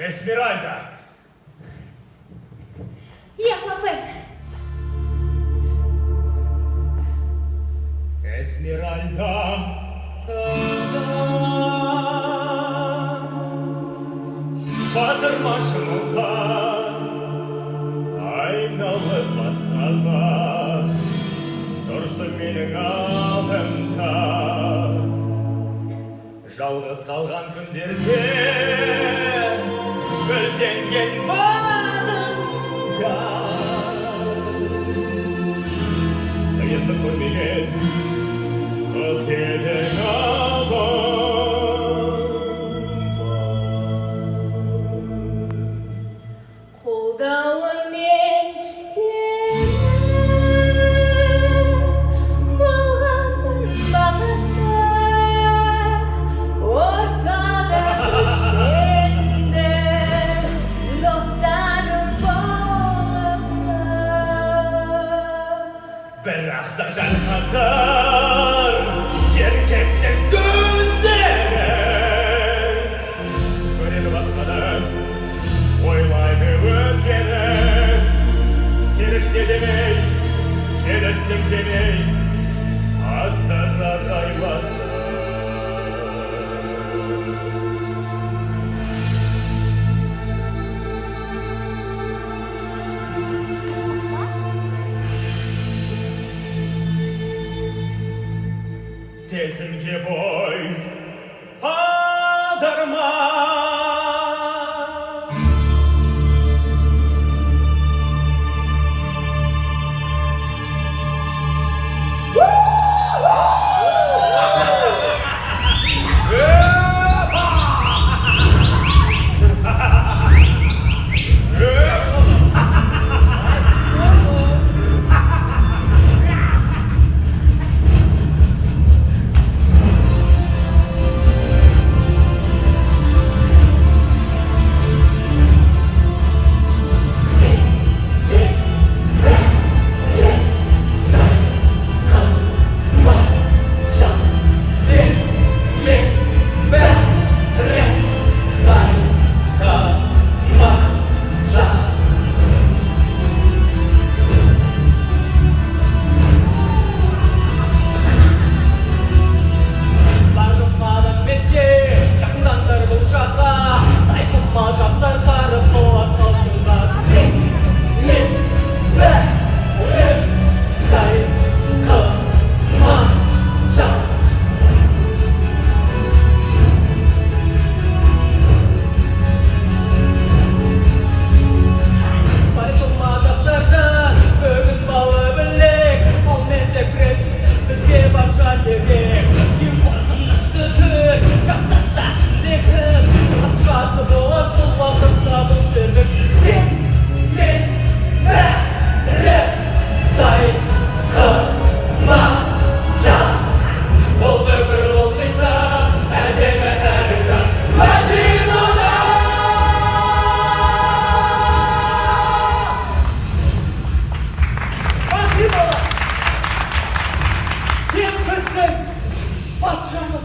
Есмеральда! Є клопет. Есмеральда! Батырмаш мұқа, айналып басқаға, тұрсын менің алдымда. Жалғыз қалған күндерде гүлденген бағымда қиындық көрмеген қыз едің ағым. Қолдауыңмен сені болғанмын бақытты, ортада көшкенде достарым болыпты. Бірақ та дәл қазір еркектің көздері көреді басқадан, ойлайды өзгені. Періште демей, келістім демей, асырар айласын. Сезімге бой алдырма. Всем біздің патшамыз.